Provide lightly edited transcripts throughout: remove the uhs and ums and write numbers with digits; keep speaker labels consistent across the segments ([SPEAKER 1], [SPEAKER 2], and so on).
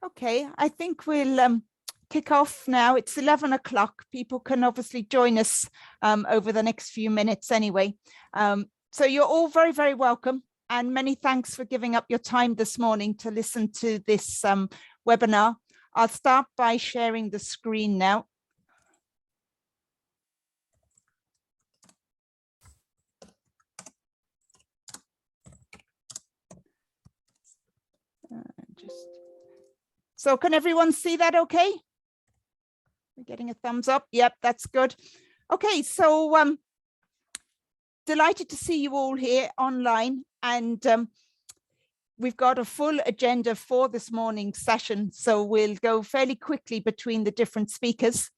[SPEAKER 1] Okay, I think we'll kick off now. It's 11 o'clock. People can obviously join us over the next few minutes anyway. So you're all very, very welcome. And many thanks for giving up your time this morning to listen to this webinar. I'll start by sharing the screen now. So can everyone see that okay? We're getting a thumbs up. Yep, that's good. Okay, so delighted to see you all here online, and we've got a full agenda for this morning's session, so we'll go fairly quickly between the different speakers.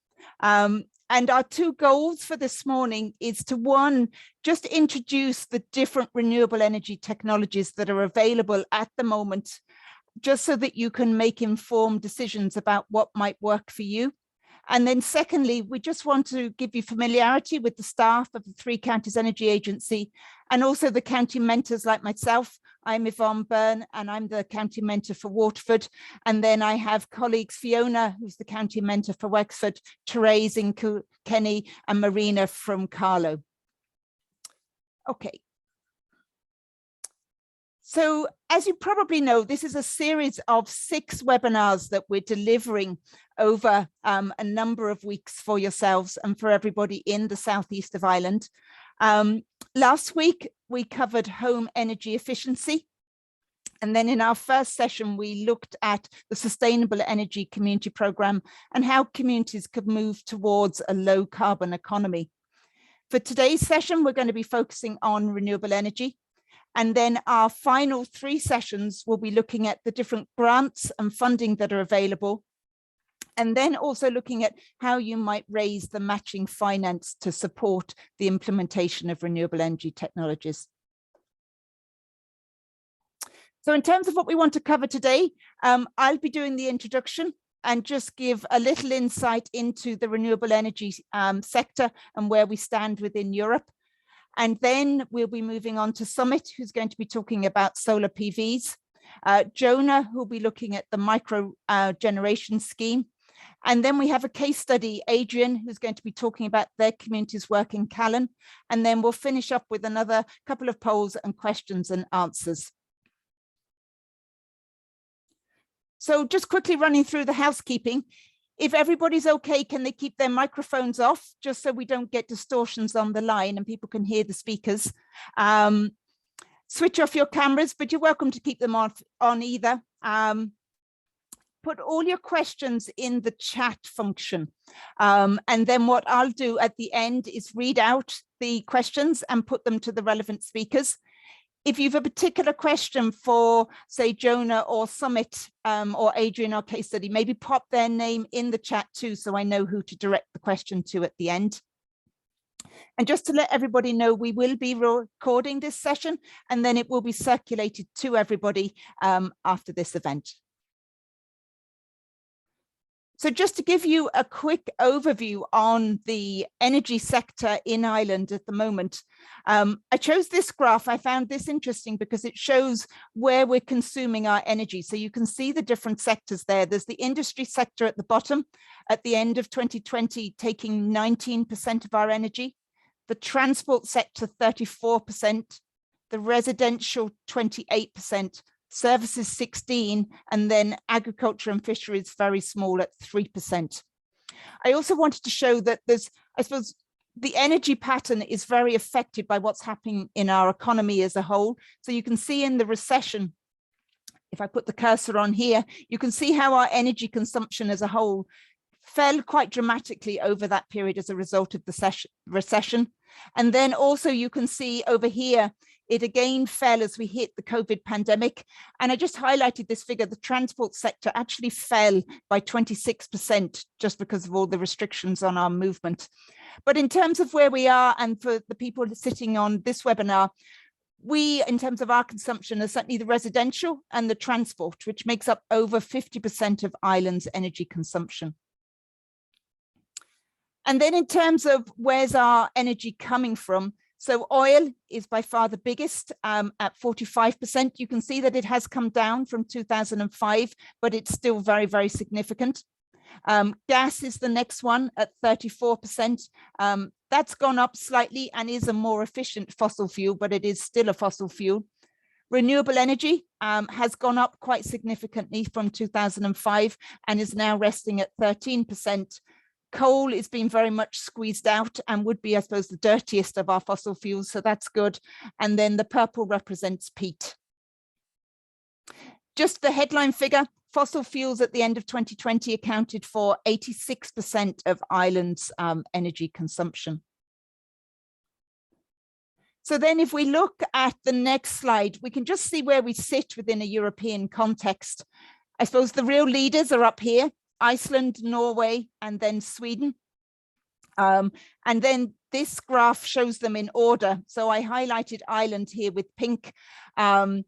[SPEAKER 1] And our two goals for this morning is to, one, just introduce the different renewable energy technologies that are available at the moment, just so that you can make informed decisions about what might work for you. And then secondly, we just want to give you familiarity with the staff of the Three Counties Energy Agency and also the county mentors like myself. I'm Yvonne Byrne and I'm the county mentor for Waterford. And then I have colleagues Fiona, who's the county mentor for Wexford, Therese in Kenny, and Marina from Carlow. Okay. So as you probably know, this is a series of 6 webinars that we're delivering over a number of weeks for yourselves and for everybody in the southeast of Ireland. Last week, we covered home energy efficiency. And then in our first session, we looked at the Sustainable Energy Community Programme and how communities could move towards a low carbon economy. For today's session, we're going to be focusing on renewable energy. And then our final 3 sessions will be looking at the different grants and funding that are available. And then also looking at how you might raise the matching finance to support the implementation of renewable energy technologies. So in terms of what we want to cover today, I'll be doing the introduction and just give a little insight into the renewable energy sector and where we stand within Europe. And then we'll be moving on to Summit, who's going to be talking about solar PVs. Jonah, who'll be looking at the Microgeneration Scheme. And then we have a case study, Adrian, who's going to be talking about their community's work in Callan. And then we'll finish up with another couple of polls and questions and answers. So just quickly running through the housekeeping. If everybody's okay, can they keep their microphones off, just so we don't get distortions on the line and people can hear the speakers? Switch off your cameras, but you're welcome to keep them on either. Put all your questions in the chat function. And then what I'll do at the end is read out the questions and put them to the relevant speakers. If you have a particular question for, say, Jonah or Summit or Adrian or case study, maybe pop their name in the chat too, so I know who to direct the question to at the end. And just to let everybody know, we will be recording this session and then it will be circulated to everybody after this event. So just to give you a quick overview on the energy sector in Ireland at the moment, I chose this graph. I found this interesting because it shows where we're consuming our energy. So you can see the different sectors there. There's the industry sector at the bottom, at the end of 2020, taking 19% of our energy, the transport sector, 34%, the residential, 28%, services 16%, and then agriculture and fisheries very small at 3%. I also wanted to show that there's, I suppose, the energy pattern is very affected by what's happening in our economy as a whole. So you can see in the recession, if I put the cursor on here, you can see how our energy consumption as a whole fell quite dramatically over that period as a result of the recession. And then also you can see over here, it again fell as we hit the COVID pandemic. And I just highlighted this figure, the transport sector actually fell by 26% just because of all the restrictions on our movement. But in terms of where we are, and for the people sitting on this webinar, we, in terms of our consumption, are certainly the residential and the transport, which makes up over 50% of Ireland's energy consumption. And then in terms of where's our energy coming from, So oil is by far the biggest at 45%. You can see that it has come down from 2005, but it's still very, very significant. Gas is the next one at 34%. That's gone up slightly and is a more efficient fossil fuel, but it is still a fossil fuel. Renewable energy has gone up quite significantly from 2005 and is now resting at 13%. Coal is being very much squeezed out and would be, I suppose, the dirtiest of our fossil fuels, so that's good. And then the purple represents peat. Just the headline figure, fossil fuels at the end of 2020 accounted for 86% of Ireland's energy consumption. So then if we look at the next slide, we can just see where we sit within a European context. I suppose the real leaders are up here: Iceland, Norway, and then Sweden. And then this graph shows them in order. So I highlighted Ireland here with pink. The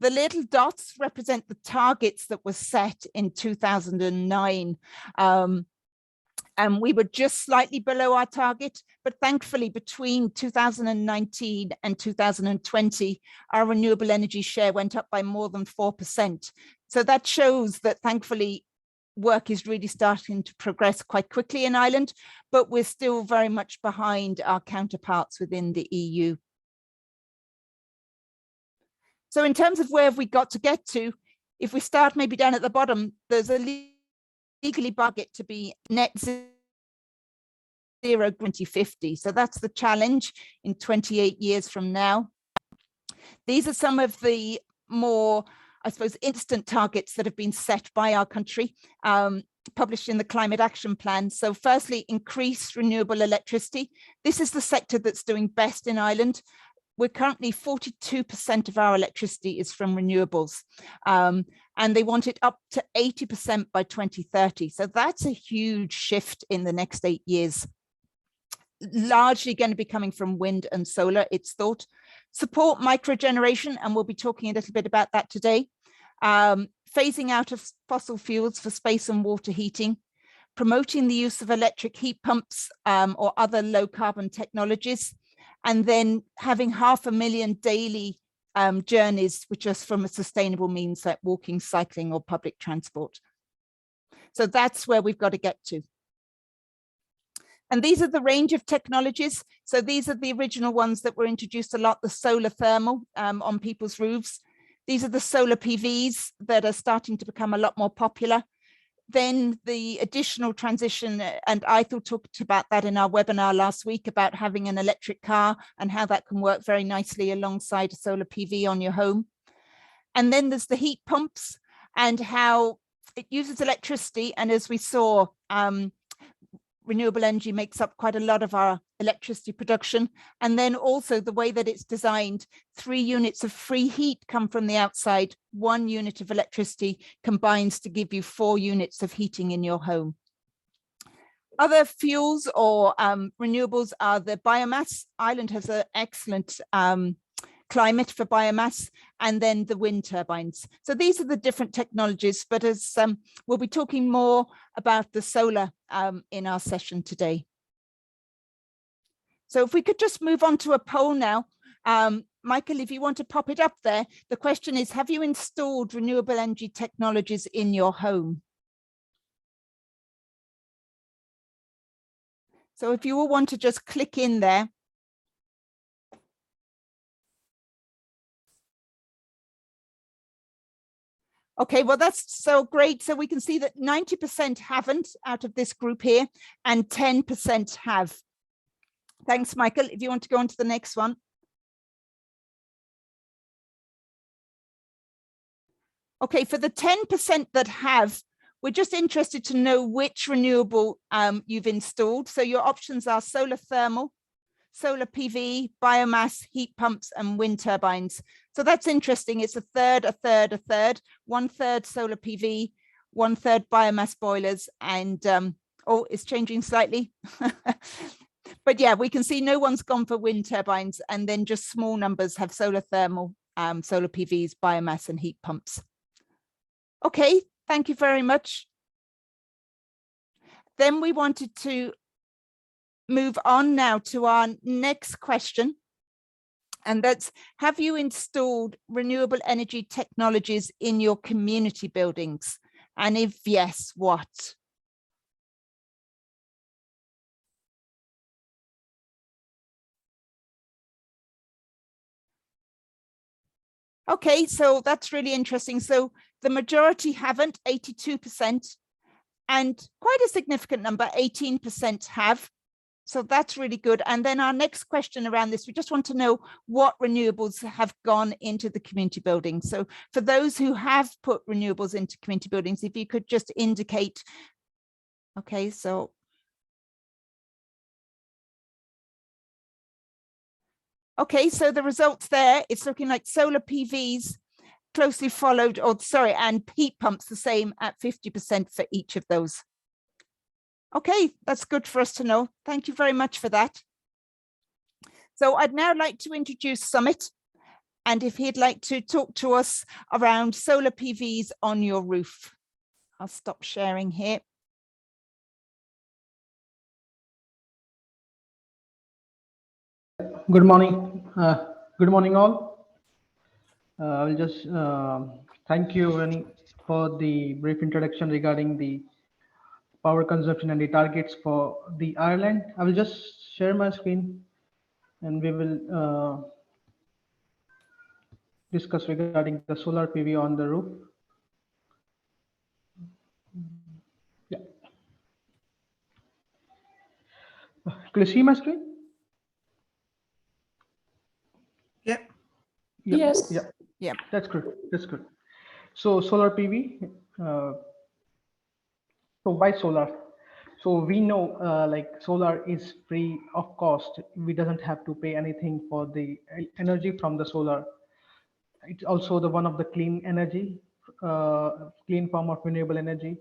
[SPEAKER 1] little dots represent the targets that were set in 2009. And we were just slightly below our target, but thankfully between 2019 and 2020, our renewable energy share went up by more than 4%. So that shows that thankfully work is really starting to progress quite quickly in Ireland, but we're still very much behind our counterparts within the EU. So in terms of where have we got to get to, if we start maybe down at the bottom, there's a legally target to be net zero 2050. So that's the challenge in 28 years from now. These are some of the more, I suppose, instant targets that have been set by our country, published in the Climate Action Plan. So firstly, increase renewable electricity. This is the sector that's doing best in Ireland. We're currently 42% of our electricity is from renewables, and they want it up to 80% by 2030. So that's a huge shift in the next 8 years. Largely going to be coming from wind and solar, it's thought. Support microgeneration, and we'll be talking a little bit about that today. Phasing out of fossil fuels for space and water heating. Promoting the use of electric heat pumps or other low carbon technologies. And then having 500,000 daily journeys, which are from a sustainable means like walking, cycling, or public transport. So that's where we've got to get to. And these are the range of technologies. So these are the original ones that were introduced a lot, the solar thermal on people's roofs. These are the solar PVs that are starting to become a lot more popular. Then the additional transition, and Ithel talked about that in our webinar last week about having an electric car and how that can work very nicely alongside a solar PV on your home. And then there's the heat pumps and how it uses electricity. And as we saw, renewable energy makes up quite a lot of our electricity production. And then also the way that it's designed, 3 units of free heat come from the outside, 1 unit of electricity combines to give you 4 units of heating in your home. Other fuels or renewables are the biomass. Ireland has an excellent climate for biomass, and then the wind turbines. So these are the different technologies, but as we'll be talking more about the solar in our session today. So if we could just move on to a poll now. Michael, if you want to pop it up there, the question is, have you installed renewable energy technologies in your home? So if you all want to just click in there. Okay, well, that's so great. So we can see that 90% haven't out of this group here and 10% have. Thanks, Michael. If you want to go on to the next one. Okay, for the 10% that have, we're just interested to know which renewable you've installed. So your options are solar thermal, solar PV, biomass, heat pumps, and wind turbines. So that's interesting. It's a third, a third, a third, 1/3 solar PV, 1/3 biomass boilers, and oh, it's changing slightly. But yeah, we can see no one's gone for wind turbines, and then just small numbers have solar thermal, solar PVs, biomass, and heat pumps. Okay, thank you very much. Then we wanted to move on now to our next question. And that's, have you installed renewable energy technologies in your community buildings? And if yes, what? Okay, so that's really interesting. So the majority haven't, 82%, and quite a significant number, 18% have. So that's really good. And then our next question around this, we just want to know what renewables have gone into the community building. So for those who have put renewables into community buildings, if you could just indicate, okay, so. Okay, so the results there, it's looking like solar PVs closely followed, or sorry, and heat pumps the same at 50% for each of those. Okay, that's good for us to know. Thank you very much for that. So I'd now like to introduce Summit, and if he'd like to talk to us around solar PVs on your roof. I'll stop sharing here.
[SPEAKER 2] Good morning. Good morning, all. I will just thank you, Rennie, for the brief introduction regarding the power consumption and the targets for the Ireland. I will just share my screen and we will discuss regarding the solar PV on the roof. Yeah. Could you see my screen?
[SPEAKER 3] Yeah.
[SPEAKER 4] Yes.
[SPEAKER 2] Yeah.
[SPEAKER 1] Yeah.
[SPEAKER 2] That's good. That's good. So solar PV. So why solar? So we know like solar is free of cost. We doesn't have to pay anything for the energy from the solar. It's also the one of the clean energy, clean form of renewable energy.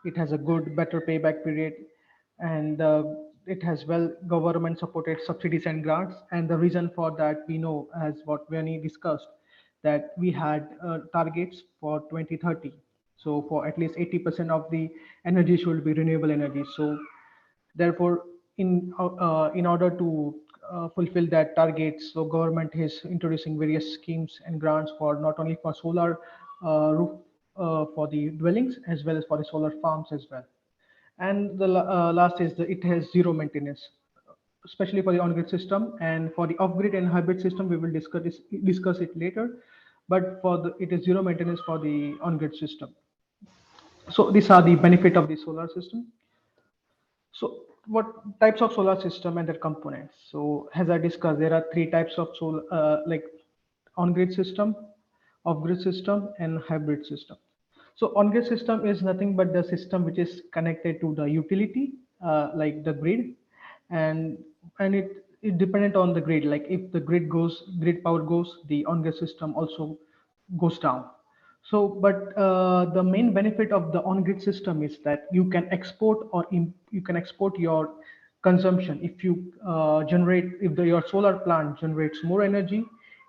[SPEAKER 2] It has a good, better payback period, and it has well government supported subsidies and grants. And the reason for that, we know, as what Vinny discussed, that we had targets for 2030. So for at least 80% of the energy should be renewable energy. So therefore, in order to fulfill that target, so government is introducing various schemes and grants for not only for solar roof for the dwellings as well as for the solar farms as well. And the last is it has zero maintenance, especially for the on-grid system. And for the off-grid and hybrid system, we will discuss it later. But for the it is zero maintenance for the on-grid system. So these are the benefit of the solar system. So what types of solar system and their components? So as I discussed, there are three types of solar, like on-grid system, off-grid system, and hybrid system. So on-grid system is nothing but the system which is connected to the utility, like the grid, and it dependent on the grid. Like if the grid power goes, the on-grid system also goes down. So, but the main benefit of the on-grid system is that you can export you can export your consumption. If you your solar plant generates more energy,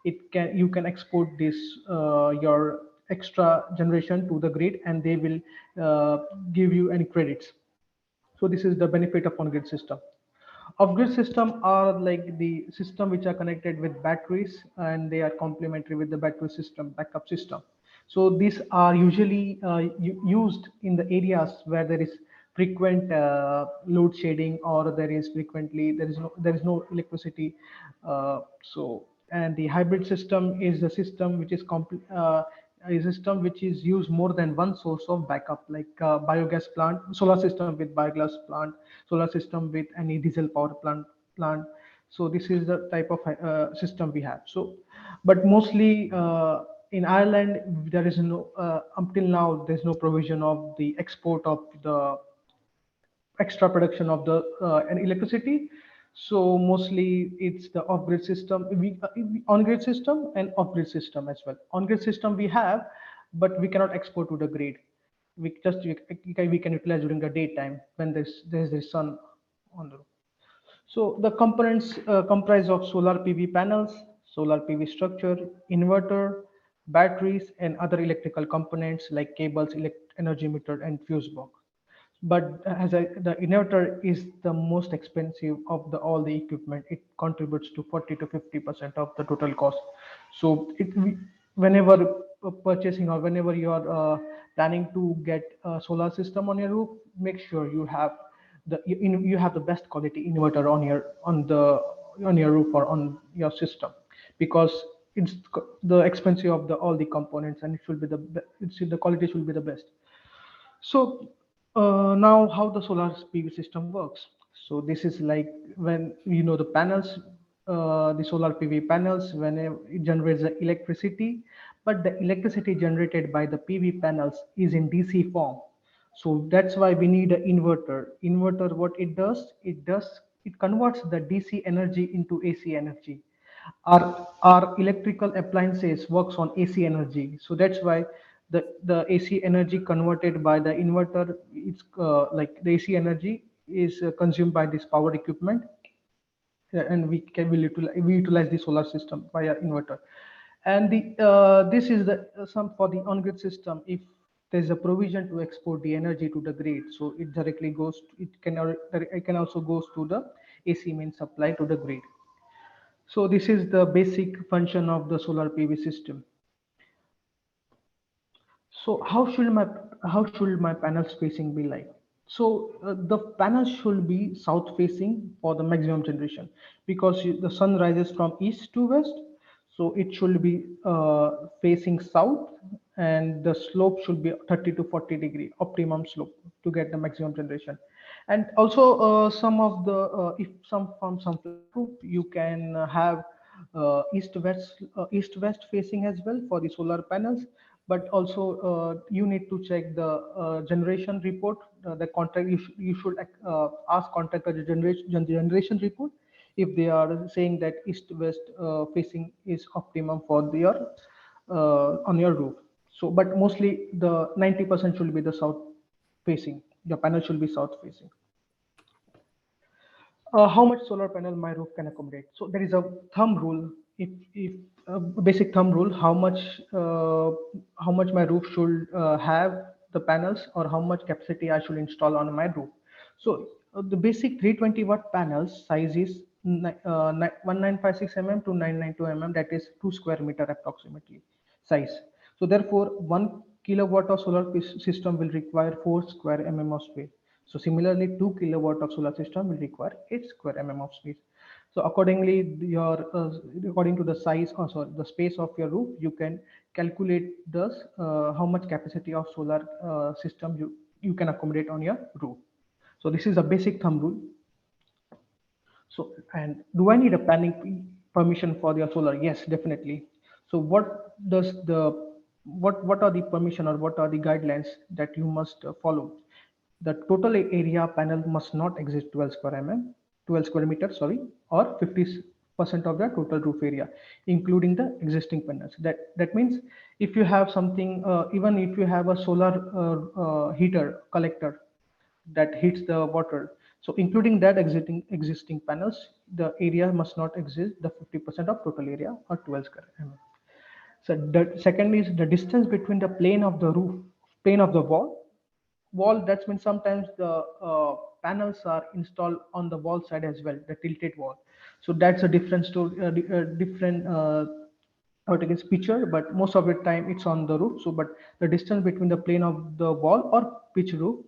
[SPEAKER 2] you can export this your extra generation to the grid, and they will give you any credits. So this is the benefit of on-grid system. Off-grid system are like the system which are connected with batteries, and they are complementary with the battery system, backup system. So these are usually used in the areas where there is frequent load shedding, or there is no electricity. So and the hybrid system is the system which is a system which is used more than one source of backup, like biogas plant, solar system with biogas plant, solar system with any diesel power plant. So this is the type of system we have. So, but mostly in Ireland, there is no until now there's no provision of the export of the extra production of the electricity. So mostly it's the off-grid system, on-grid system and off-grid system as well. On-grid system we have, but we cannot export to the grid. We can utilize during the daytime when there's the sun on the roof. So the components comprise of solar PV panels, solar PV structure, inverter, batteries, and other electrical components like cables, energy meter, and fuse box. But the inverter is the most expensive of all the equipment. It contributes to 40 to 50% of the total cost. So whenever purchasing or whenever you are planning to get a solar system on your roof, make sure you have you have the best quality inverter on your roof or on your system, because it's the expensive of all the components, and it should be the quality should be the best. So now how the solar PV system works. So this is like when the panels, the solar PV panels, when it generates the electricity, but the electricity generated by the PV panels is in DC form. So that's why we need an inverter. Inverter, what it converts the DC energy into AC energy. Our electrical appliances works on AC energy, so that's why the AC energy converted by the inverter, it's like the AC energy is consumed by this power equipment. And we utilize the solar system via inverter. And this is the some for the on-grid system. If there's a provision to export the energy to the grid, so it directly goes it can also goes to the AC main supply to the grid. So this is the basic function of the solar PV system. So how should my panel spacing be like? So the panel should be south facing for the maximum generation, because the sun rises from east to west. So it should be facing south, and the slope should be 30 to 40-degree optimum slope to get the maximum generation. And also some of the if some from some flat roof, you can have east west facing as well for the solar panels. But also you need to check the generation report. The contract you should ask contractor the generation report if they are saying that east west facing is optimum for their on your roof. So but mostly the 90% should be the south facing. Your panel should be south facing. How much solar panel my roof can accommodate? So there is a thumb rule. If basic thumb rule, how much my roof should have the panels, or how much capacity I should install on my roof. So the basic 320 watt panels size is 1956 mm to 992 mm. That is 2 square meter approximately size. So therefore, 1 kilowatt of solar system will require 4 square mm of space. So similarly, 2 kilowatt of solar system will require 8 square mm of space. So accordingly, according to the size, or sorry, the space of your roof, you can calculate this how much capacity of solar system you can accommodate on your roof. So this is a basic thumb rule. So, and do I need a planning permission for your solar? Yes, definitely. So what are the permission, or what are the guidelines that you must follow? The total area panel must not exceed 12 square meters, sorry, or 50% of the total roof area, including the existing panels. That means if you have something, even if you have a solar heater collector that heats the water. So including that existing panels, the area must not exceed the 50% of total area, or 12 square mm. So the second is the distance between the plane of the roof, plane of the wall. That means sometimes the panels are installed on the wall side as well, the tilted wall. So that's a different story, different what it is picture, but most of the time it's on the roof. So but the distance between the plane of the wall or pitch roof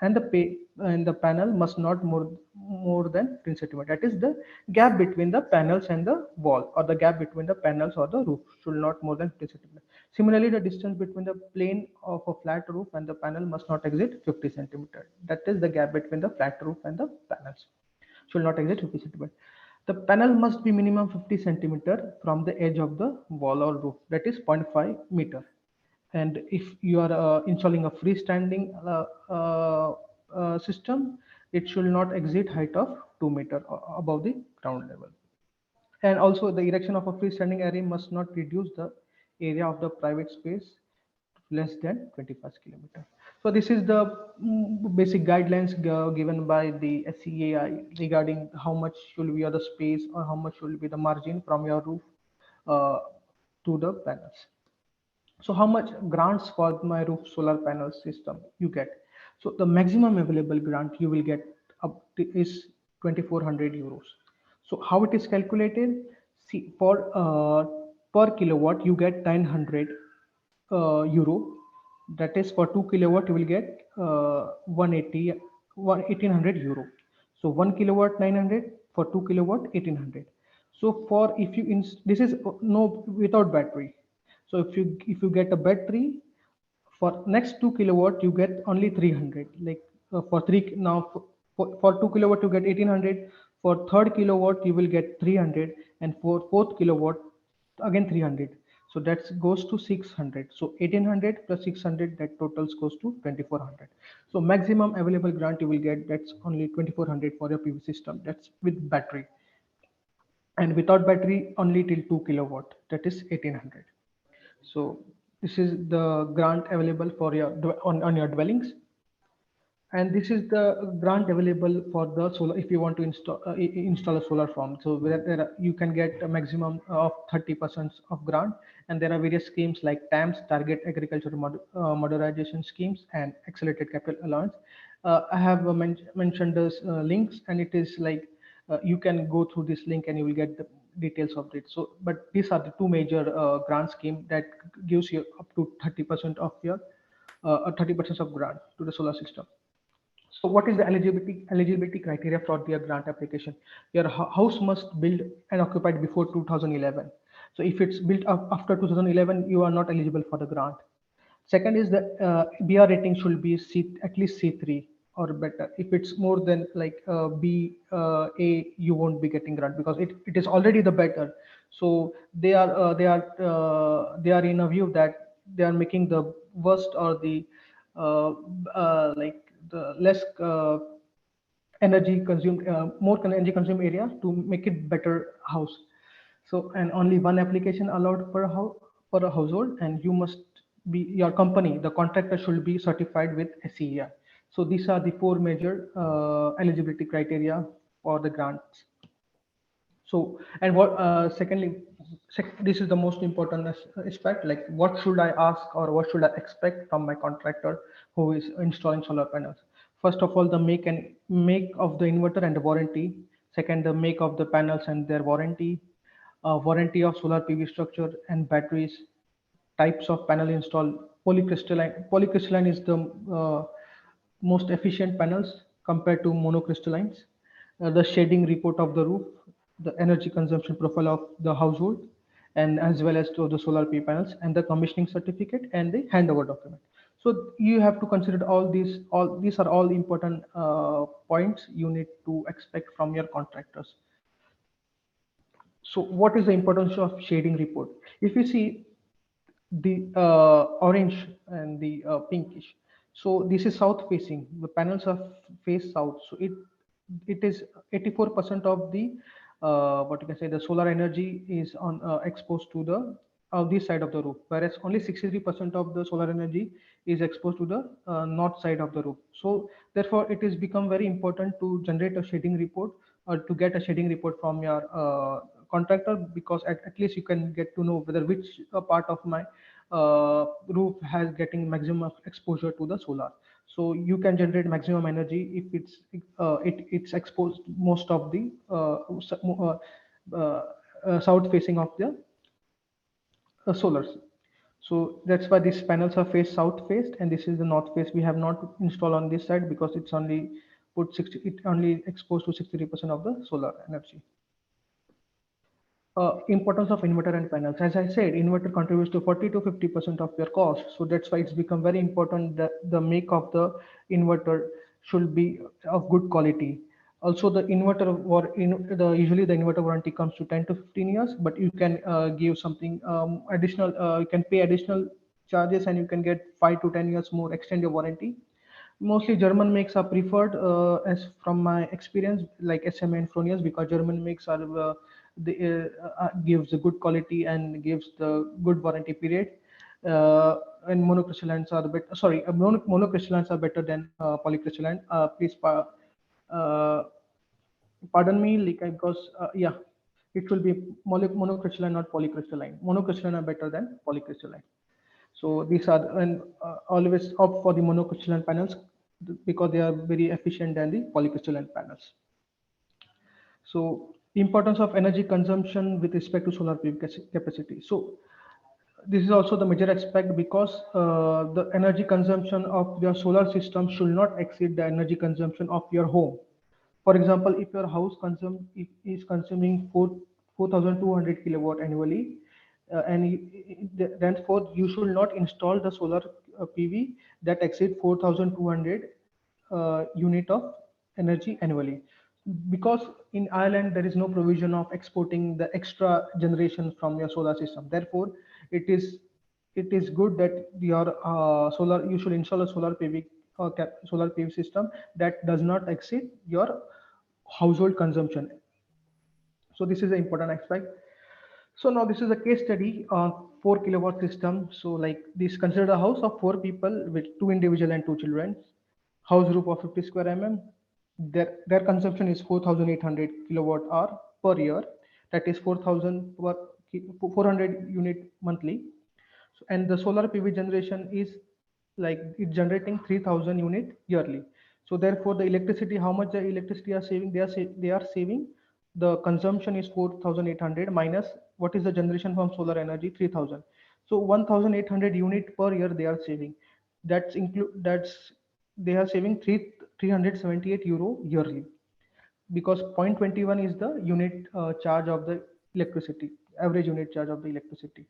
[SPEAKER 2] and the panel must not more than 10 centimeter. That is the gap between the panels and the wall, or the gap between the panels or the roof should not more than 10 centimeter. Similarly, the distance between the plane of a flat roof and the panel must not exceed 50 centimeter. That is the gap between the flat roof and the panels should not exceed 50 centimeter. The panel must be minimum 50 centimeter from the edge of the wall or roof, that is 0.5 meter. And if you are installing a freestanding system, it should not exceed height of 2 meter above the ground level. And also the erection of a freestanding array must not reduce the area of the private space less than 25 kilometer. So this is the basic guidelines given by the SCAI regarding how much should be the space, or how much should be the margin from your roof uh, to the panels. So how much grants for my roof solar panel system you get? So the maximum available grant you will get up to is 2400 euros. So how it is calculated? See, for per kilowatt you get 900 euro. That is for 2 kilowatt you will get 180 1800 euro. So 1 kilowatt 900, for 2 kilowatt 1800. So for if you this is no without battery. So if you get a battery, for next 2 kilowatt you get only 300, like for 3 now for 2 kilowatt you get 1800, for third kilowatt you will get 300, and for fourth kilowatt again 300. So that goes to 600. So 1800 plus 600, that totals goes to 2400. So maximum available grant you will get, that's only 2400 for your PV system, that's with battery. And without battery only till 2 kilowatt, that is 1800. So this is the grant available for your on your dwellings. And this is the grant available for the solar if you want to install a solar farm. So you can get a maximum of 30% of grant, and there are various schemes like TAMS, Target Agriculture Modernization Schemes, and Accelerated Capital Allowance. I have mentioned those links, and it is like you can go through this link and you will get the details of it. So but these are the two major grant scheme that gives you up to 30% of your 30% of grant to the solar system. So what is the eligibility criteria for their grant application? Your house must build and occupied before 2011. So if it's built up after 2011, you are not eligible for the grant. Second is the BR rating should be at least C3 or better. If it's more than like B, A, you won't be getting grant because it is already the better. So they are in a view that they are making the worst or the like the less energy consumed, more energy consumed area to make it better house. So and only one application allowed per house per a household, and you must be your company, the contractor should be certified with SCEI. So these are the four major eligibility criteria for the grants. So and what secondly, this is the most important aspect, like what should I ask or what should I expect from my contractor who is installing solar panels? First of all, the make of the inverter and the warranty. Second, the make of the panels and their warranty. Warranty of solar PV structure and batteries. Types of panel install. Polycrystalline is the most efficient panels compared to monocrystallines. The shading report of the roof, the energy consumption profile of the household, and as well as to the solar PV panels, and the commissioning certificate and the handover document. So you have to consider all these. All these are all important points you need to expect from your contractors. So what is the importance of shading report? If you see the orange and the pinkish, so this is south facing, the panels are face south, so it is 84% of the what you can say the solar energy is on exposed to the this side of the roof, whereas only 63% of the solar energy is exposed to the north side of the roof. So therefore it is become very important to generate a shading report or to get a shading report from your contractor, because at least you can get to know whether which part of my roof has getting maximum exposure to the solar. So you can generate maximum energy if it's exposed most of the south facing of the solars. So that's why these panels are face south faced, and this is the north face. We have not installed on this side because it's only put 60, it only exposed to 63% of the solar energy. Importance of inverter and panels. As I said, inverter contributes to 40 to 50% of your cost. So that's why it's become very important that the make of the inverter should be of good quality. Also, the inverter usually the inverter warranty comes to 10 to 15 years, but you can give something additional. You can pay additional charges, and you can get 5 to 10 years more extend your warranty. Mostly German makes are preferred as from my experience, like SMA and Fronius, because German makes are gives a good quality and gives the good warranty period. And monocrystallines are the better. Sorry, monocrystallines are better than polycrystalline. Please uh, pardon me, like because yeah, it will be monocrystalline, not polycrystalline. Monocrystalline are better than polycrystalline. So these are, and always opt for the monocrystalline panels. because they are very efficient than the polycrystalline panels. So importance of energy consumption with respect to solar PV capacity. So this is also the major aspect because the energy consumption of your solar system should not exceed the energy consumption of your home. For example, if your house is consuming 4,200 kilowatt annually, then you should not install the solar PV that exceed 4,200 unit of energy annually, because in Ireland there is no provision of exporting the extra generation from your solar system. Therefore, it is good that your solar you should install a solar PV system that does not exceed your household consumption. So this is an important aspect. So now this is a case study on 4 kilowatt system. So like this, consider a house of 4 people with 2 individual and 2 children. House roof of 50 square mm. Their consumption is 4,800 kilowatt hour per year. That is 400 unit monthly. So, and the solar PV generation is like it's generating 3,000 unit yearly. So therefore, the electricity, how much the electricity are saving? They are saving. The consumption is 4,800 minus what is the generation from solar energy, 3,000. So 1,800 unit per year they are saving. That's they are saving 378 euro yearly, because 0.21 is the unit charge of the electricity, average unit charge of the electricity.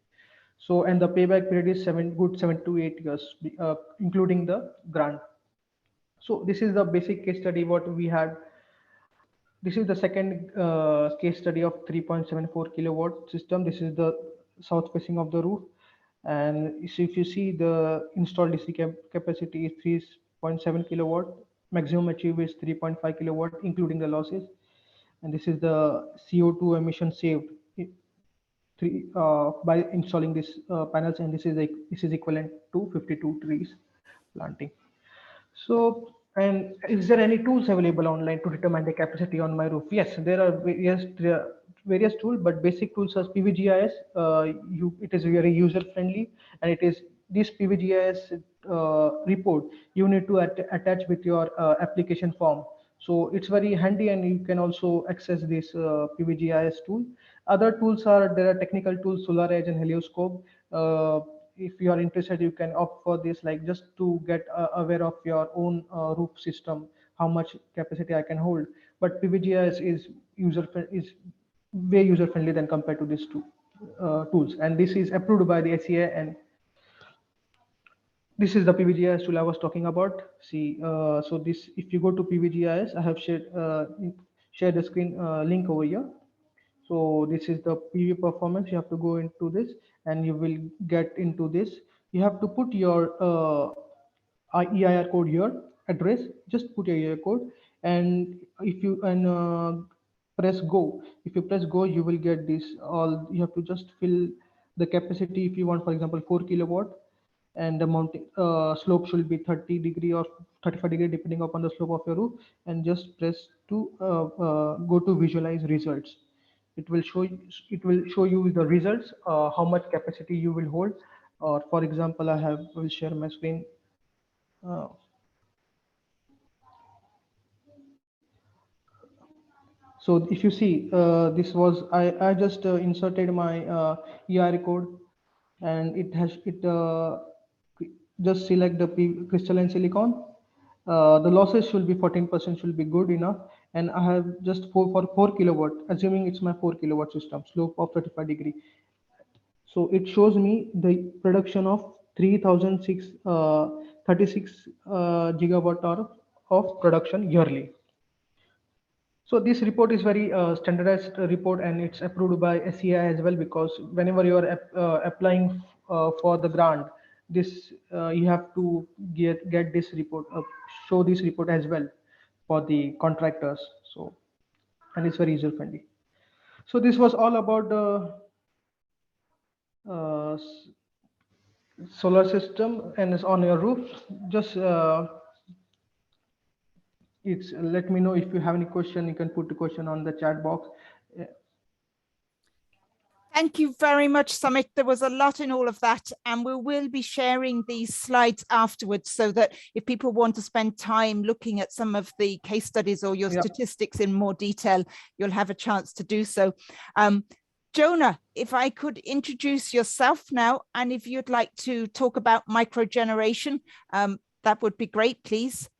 [SPEAKER 2] So, and the payback period is 7 to 8 years, including the grant. So this is the basic case study what we had. This is the second case study of 3.74 kilowatt system. This is the south facing of the roof. And so if you see, the installed DC capacity is 3.7 kilowatt. Maximum achieved is 3.5 kilowatt, including the losses. And this is the CO2 emission saved by installing these panels, and this is equivalent to 52 trees planting. So, and is there any tools available online to determine the capacity on my roof? Yes, there are various tools, but basic tools as PVGIS. It is very user friendly, and it is this PVGIS report you need to attach with your application form. So it's very handy, and you can also access this PVGIS tool. Other tools are, there are technical tools, Solar Edge and Helioscope. If you are interested, you can opt for this, like just to get aware of your own roof system, how much capacity I can hold. But PVGIS is way user friendly than compared to these two tools, and this is approved by the SEA. And this is the PVGIS tool I was talking about. See, so this, if you go to PVGIS, I have shared the screen link over here. So this is the PV performance. You have to go into this, and you will get into this. You have to put your EIR code here, address. Just put your EIR code, and if you press go. If you press go, you will get this. All you have to just fill the capacity. If you want, for example, 4 kilowatt, and the mounting slope should be 30 degree or 35 degree depending upon the slope of your roof, and just press to go to visualize results. It will show you the results, how much capacity you will hold. Or for example, will share my screen. uh, so if you see, this was I just inserted my ER code, and it just select the crystalline silicon. The losses should be 14%, should be good enough. And I have just for 4 kilowatt, assuming it's my 4 kilowatt system, slope of 35 degree. So it shows me the production of 3,636 gigawatt hour of production yearly. So this report is very standardized report, and it's approved by SEI as well, because whenever you are applying for the grant, this you have to get this report, show this report as well for the contractors. So, and it's very user friendly. So this was all about the solar system and it's on your roof. Just it's let me know if you have any question. You can put the question on the chat box.
[SPEAKER 1] Thank you very much, Summit. There was a lot in all of that, and we will be sharing these slides afterwards so that if people want to spend time looking at some of the case studies or your statistics in more detail, you'll have a chance to do so. Jonah, if I could introduce yourself now, and if you'd like to talk about microgeneration, that would be great, please.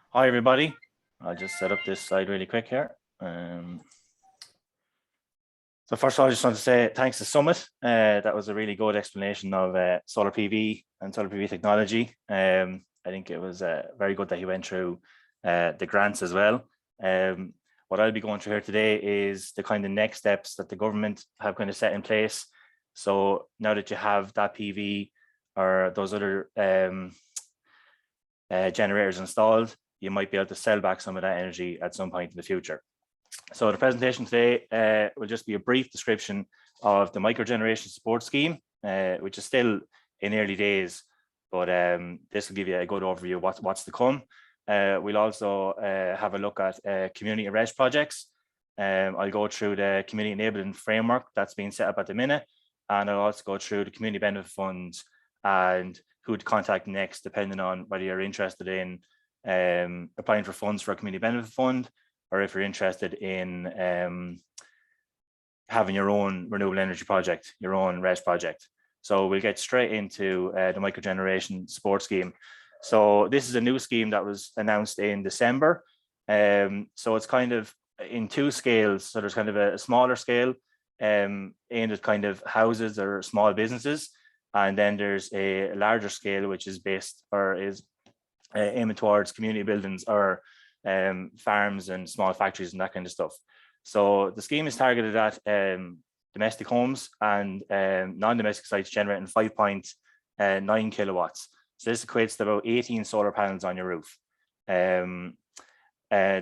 [SPEAKER 3] Hi, everybody. I'll just set up this slide really quick here. So first of all, I just want to say thanks to Summit. That was a really good explanation of solar PV and solar PV technology. I think it was very good that he went through the grants as well. What I'll be going through here today is the kind of next steps that the government have kind of set in place. So now that you have that PV or those other generators installed, you might be able to sell back some of that energy at some point in the future. So the presentation today will just be a brief description of the Microgeneration Support Scheme, which is still in early days, but this will give you a good overview of what's to come. We'll also have a look at community RES projects. I'll go through the community enabling framework that's being set up at the minute, and I'll also go through the community benefit funds and who to contact next, depending on whether you're interested in applying for funds for a community benefit fund, or if you're interested in having your own renewable energy project, your own RES project. So we'll get straight into the Microgeneration Support Scheme. So this is a new scheme that was announced in December. So it's kind of in two scales. So there's kind of a smaller scale aimed at kind of houses or small businesses. And then there's a larger scale, which is based or is aiming towards community buildings or farms and small factories and that kind of stuff. So the scheme is targeted at domestic homes and non-domestic sites generating 5.9 kilowatts. So this equates to about 18 solar panels on your roof. The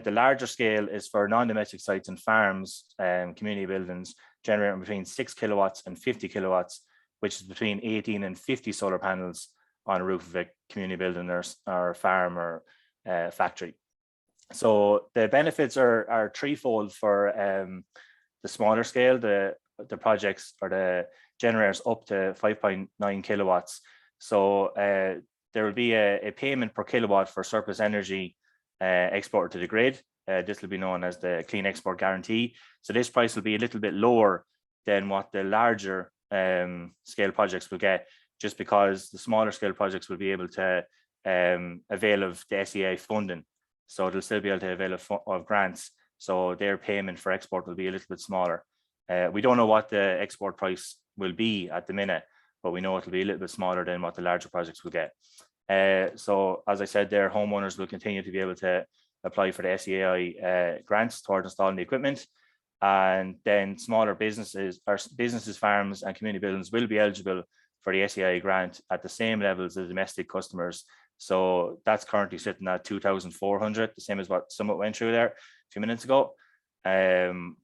[SPEAKER 3] larger scale is for non-domestic sites and farms and community buildings generating between 6 kilowatts and 50 kilowatts, which is between 18 and 50 solar panels on a roof of a community building or farm or factory. So the benefits are threefold for the smaller scale, the projects or the generators up to 5.9 kilowatts. So there will be a payment per kilowatt for surplus energy exported to the grid. This will be known as the Clean Export Guarantee. So this price will be a little bit lower than what the larger scale projects will get, just because the smaller scale projects will be able to avail of the SEA funding. So they'll still be able to avail of grants. So their payment for export will be a little bit smaller. We don't know what the export price will be at the minute, but we know it'll be a little bit smaller than what the larger projects will get. So as I said, their homeowners will continue to be able to apply for the SEI grants towards installing the equipment. And then smaller businesses, farms and community buildings will be eligible for the SEI grant at the same levels as domestic customers. So that's currently sitting at 2,400, the same as what Summit went through there a few minutes ago. And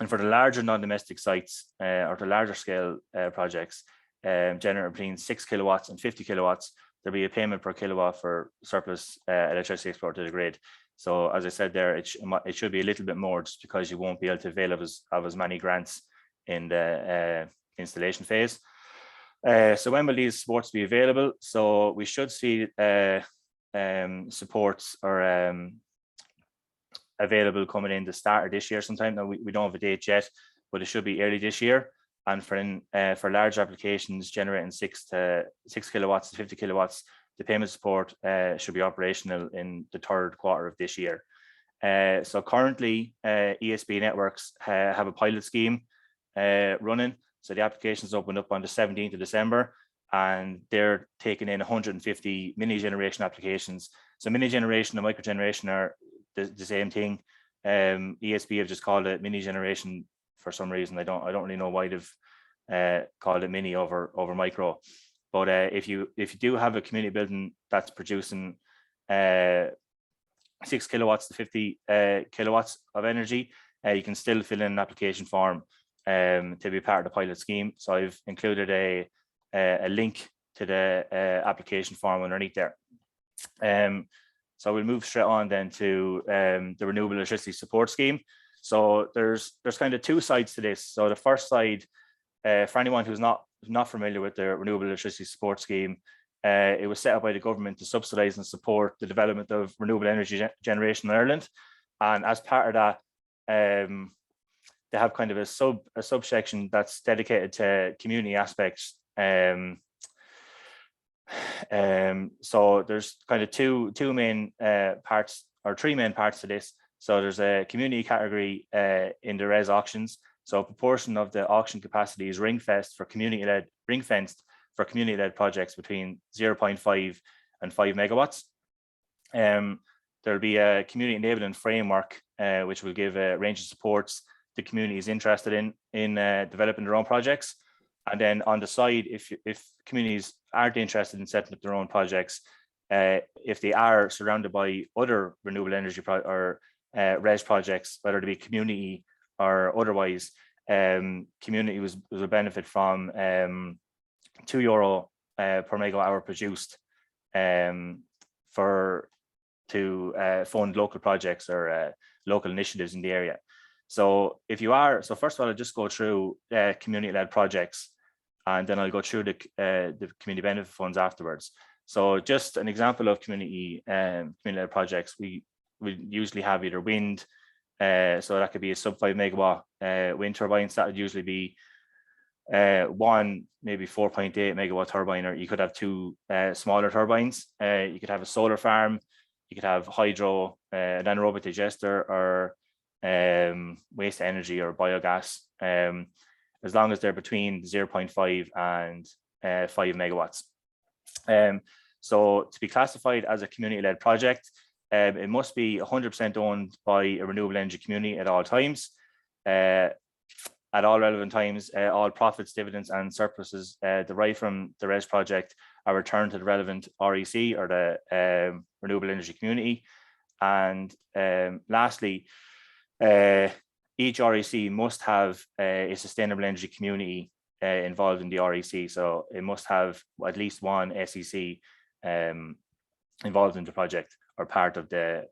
[SPEAKER 3] for the larger non-domestic sites or the larger scale projects, generating between 6 kilowatts and 50 kilowatts, there'll be a payment per kilowatt for surplus electricity exported to the grid. So as I said there, it should be a little bit more, just because you won't be able to avail of as many grants in the installation phase. So when will these supports be available? So we should see supports or available coming in the start of this year sometime. Now we don't have a date yet, but it should be early this year. And for large applications generating 6 kilowatts to 50 kilowatts, the payment support should be operational in the third quarter of this year. So currently, ESB networks have a pilot scheme running. So the applications opened up on the 17th of December, and they're taking in 150 mini generation applications. So mini generation and microgeneration are the same thing. ESB have just called it mini generation for some reason. I don't really know why they've called it mini over micro. But if you do have a community building that's producing 6 kilowatts to 50 kilowatts of energy, you can still fill in an application form to be part of the pilot scheme. So I've included a link to the application form underneath there. So we'll move straight on then to the Renewable Electricity Support Scheme. So there's kind of two sides to this. So the first side, for anyone who's not familiar with the Renewable Electricity Support Scheme, it was set up by the government to subsidise and support the development of renewable energy generation in Ireland. And as part of that, they have kind of a subsection that's dedicated to community aspects. So there's kind of two main parts, or three main parts to this. So there's a community category in the res auctions. So a proportion of the auction capacity is ring-fenced for community-led projects between 0.5 and 5 megawatts. There'll be a community enabling framework, which will give a range of supports the communities interested in developing their own projects. And then on the side, if communities aren't interested in setting up their own projects, if they are surrounded by other renewable energy res projects, whether they be community or otherwise, communities will benefit from €2 per megawatt hour produced to fund local projects or local initiatives in the area. So first of all, I'll just go through community-led projects, and then I'll go through the community benefit funds afterwards. So just an example of community-led projects, we usually have either wind, so that could be a sub 5 megawatt wind turbines. That would usually be one, maybe 4.8 megawatt turbine, or you could have two smaller turbines. You could have a solar farm, you could have hydro, an anaerobic digester, or waste energy or biogas, as long as they're between 0.5 and 5 megawatts. So to be classified as a community-led project, it must be 100% owned by a renewable energy community at all times. At all relevant times, all profits, dividends, and surpluses derived from the RES project are returned to the relevant REC, or the renewable energy community. And lastly, each REC must have a sustainable energy community involved in the REC. So it must have at least one SEC involved in the project or part of the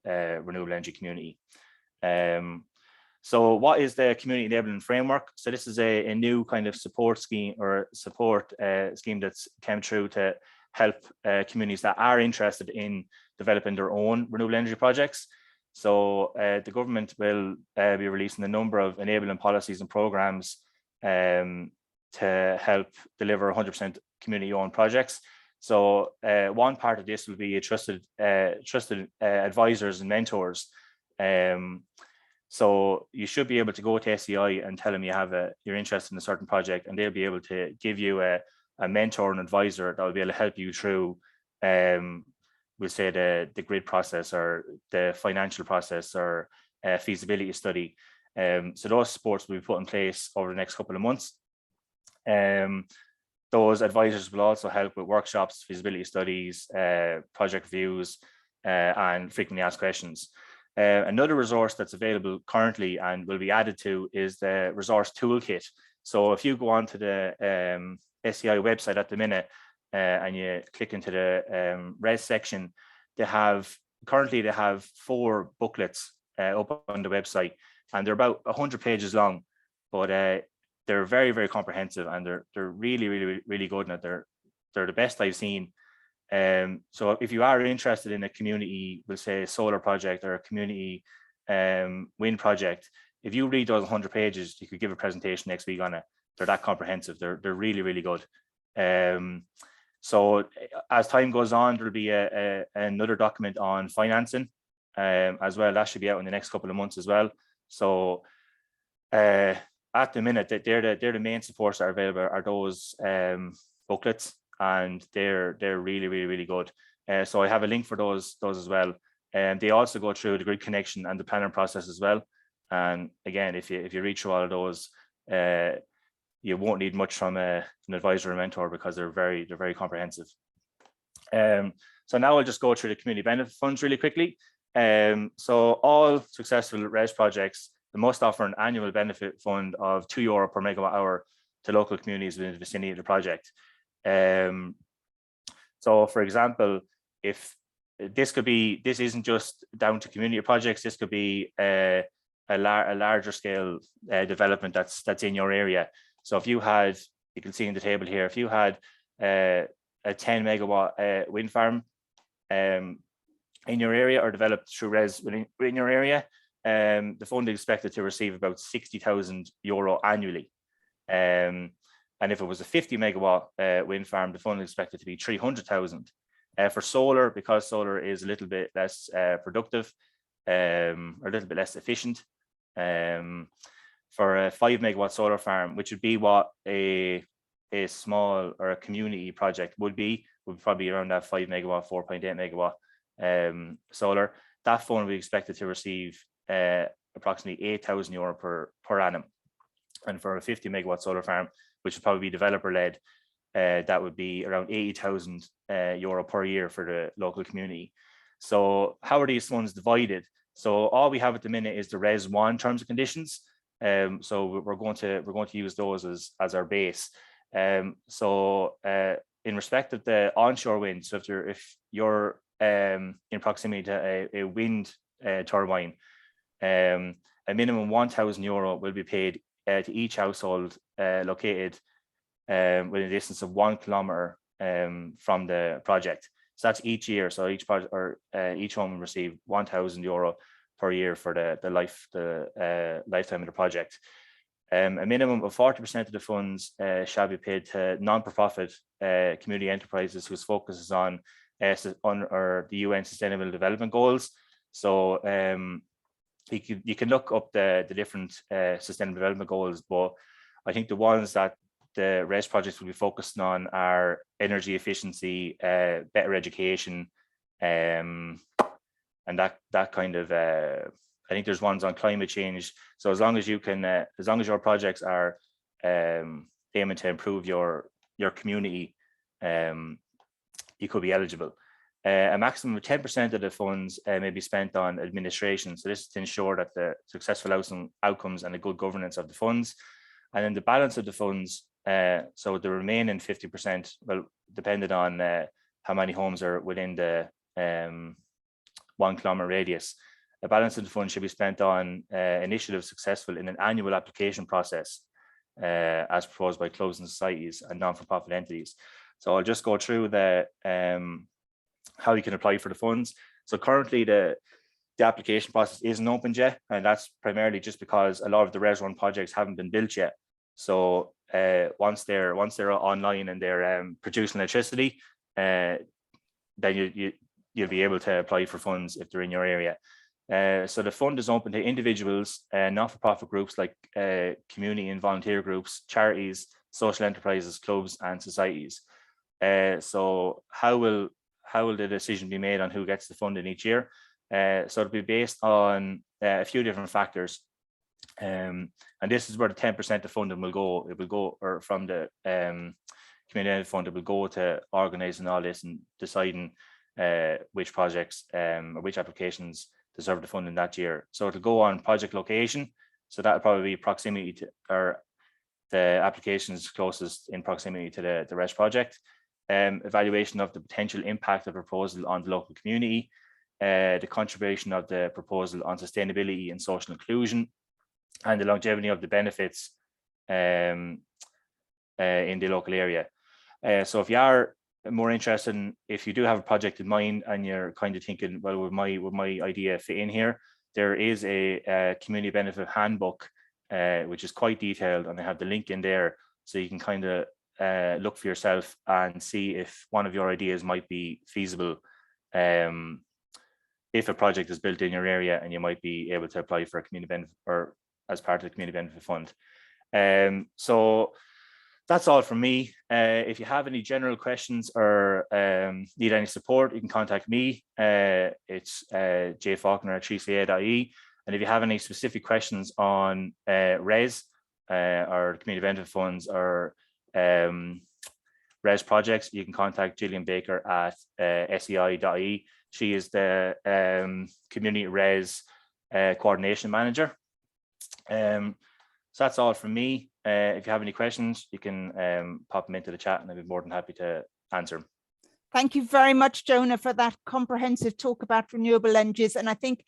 [SPEAKER 3] renewable energy community. So what is the community enabling framework? So this is a new kind of support scheme, or support scheme that's come through to help communities that are interested in developing their own renewable energy projects. So the government will be releasing a number of enabling policies and programs to help deliver 100% community-owned projects. So one part of this will be a trusted advisors and mentors. So you should be able to go to SEI and tell them you're interested in a certain project, and they'll be able to give you a mentor and advisor that will be able to help you through, we'll say, the grid process, or the financial process, or feasibility study. So those supports will be put in place over the next couple of months. Those advisors will also help with workshops, feasibility studies, project reviews, and frequently asked questions. Another resource that's available currently and will be added to is the resource toolkit. So if you go on to the SEI website at the minute and you click into the res section, they have 4 booklets up on the website, and they're about 100 pages long, but they're very, very comprehensive, and they're really, really, really good, and they're the best I've seen. So if you are interested in a community, we'll say solar project, or a community wind project, if you read those 100 pages, you could give a presentation next week on it. They're that comprehensive. They're really, really good. So as time goes on, there'll be another document on financing as well. That should be out in the next couple of months as well. So at the minute, they're the main supports that are available, are those booklets, and they're really, really, really good. So I have a link for those as well. And they also go through the grid connection and the planning process as well. And again, if you read through all of those, you won't need much from an advisor or mentor, because they're very comprehensive. So now I'll just go through the community benefit funds really quickly. So all successful RES projects, they must offer an annual benefit fund of €2 per megawatt hour to local communities within the vicinity of the project. So for example, if this isn't just down to community projects. This could be a larger scale development that's in your area. So if you had, you can see in the table here, if you had a 10 megawatt wind farm in your area, or developed through RES within your area, the fund is expected to receive about €60,000 annually. And if it was a 50 megawatt wind farm, the fund is expected to be 300,000. For solar, because solar is a little bit less productive, or a little bit less efficient, for a 5 megawatt solar farm, which would be what a small or a community project would probably around that 5 megawatt, 4.8 megawatt solar, that fund we expected to receive approximately €8,000 per annum. And for a 50 megawatt solar farm, which would probably be developer led, that would be around €80,000 per year for the local community. So how are these funds divided? So all we have at the minute is the Res 1 terms and conditions. So we're going to use those as our base. So in respect of the onshore wind, so if you're in proximity to a wind turbine, a minimum €1,000 will be paid to each household located within a distance of 1 kilometer from the project. So that's each year. So each project, or each home will receive €1,000 per year for the lifetime of the project. A minimum of 40% of the funds shall be paid to non-for-profit community enterprises whose focus is on the UN Sustainable Development Goals. So you can look up the different Sustainable Development Goals, but I think the ones that the RES projects will be focusing on are energy efficiency, better education, and that kind of. I think there's ones on climate change. So as long as you can, as long as your projects are aiming to improve your community, you could be eligible. A maximum of 10% of the funds may be spent on administration. So this is to ensure that the successful outcomes and the good governance of the funds. And then the balance of the funds, so the remaining 50%, well, depending on how many homes are within the 1 kilometer radius, the balance of the fund should be spent on initiatives successful in an annual application process as proposed by closing societies and non-for-profit entities. So I'll just go through the how you can apply for the funds. So currently the application process isn't open yet, and that's primarily just because a lot of the Res 1 projects haven't been built yet. So once they're online and they're producing electricity, then you'll be able to apply for funds if they're in your area. So the fund is open to individuals, not-for-profit groups like community and volunteer groups, charities, social enterprises, clubs, and societies. So how will the decision be made on who gets the funding each year? So it'll be based on a few different factors. And this is where the 10% of funding will go. It will go, or from the community fund, it will go to organising all this and deciding which projects or which applications deserve the funding that year. So it'll go on project location. So that'll probably be proximity to, or the applications closest in proximity to the RES project. Evaluation of the potential impact of proposal on the local community, the contribution of the proposal on sustainability and social inclusion, and the longevity of the benefits in the local area. So if you are more interested in, if you do have a project in mind and you're kind of thinking, well, would my idea fit in here, there is a community benefit handbook, which is quite detailed, and I have the link in there, so you can kind of look for yourself and see if one of your ideas might be feasible, if a project is built in your area, and you might be able to apply for a community benefit or as part of the community benefit fund. So that's all from me. If you have any general questions or need any support, you can contact me. It's jfaulkner@3ca.ie. And if you have any specific questions on RES or community benefit funds or RES projects, you can contact Gillian Baker at sei.ie. She is the community RES coordination manager. So that's all from me. If you have any questions, you can pop them into the chat, and I'd be more than happy to answer them.
[SPEAKER 1] Thank you very much, Jonah, for that comprehensive talk about renewable energies. And I think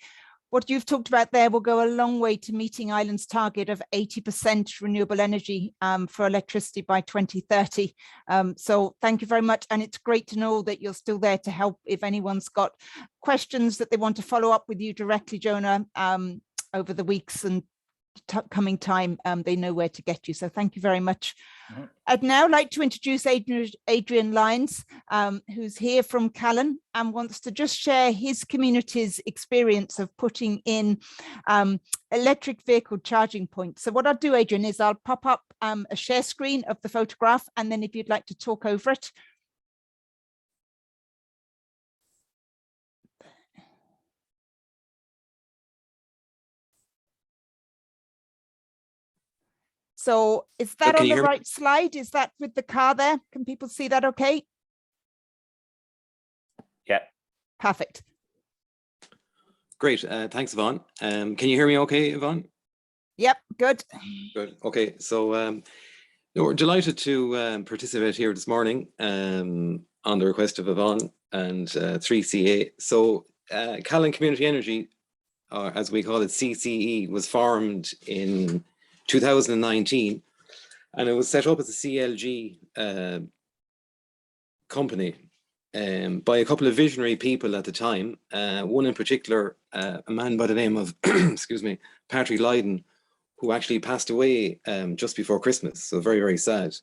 [SPEAKER 1] what you've talked about there will go a long way to meeting Ireland's target of 80% renewable energy for electricity by 2030. So thank you very much. And it's great to know that you're still there to help if anyone's got questions that they want to follow up with you directly, Jonah, over the weeks and coming time, they know where to get you. So thank you very much. Mm-hmm. I'd now like to introduce Adrian Lyons, who's here from Callan and wants to just share his community's experience of putting in electric vehicle charging points. So what I'll do, Adrian, is I'll pop up a share screen of the photograph, and then if you'd like to talk over it. So is that on the right slide? Is that with the car there? Can people see that okay?
[SPEAKER 3] Yeah.
[SPEAKER 1] Perfect.
[SPEAKER 4] Great. Thanks, Yvonne. Can you hear me okay, Yvonne?
[SPEAKER 1] Yep, good.
[SPEAKER 4] Good. Okay. So we're delighted to participate here this morning on the request of Yvonne and 3CA. So Callan Community Energy, or as we call it, CCE, was formed in 2019, and it was set up as a CLG company by a couple of visionary people at the time. One in particular, a man by the name of, excuse me, Patrick Lydon, who actually passed away just before Christmas. So very, very sad.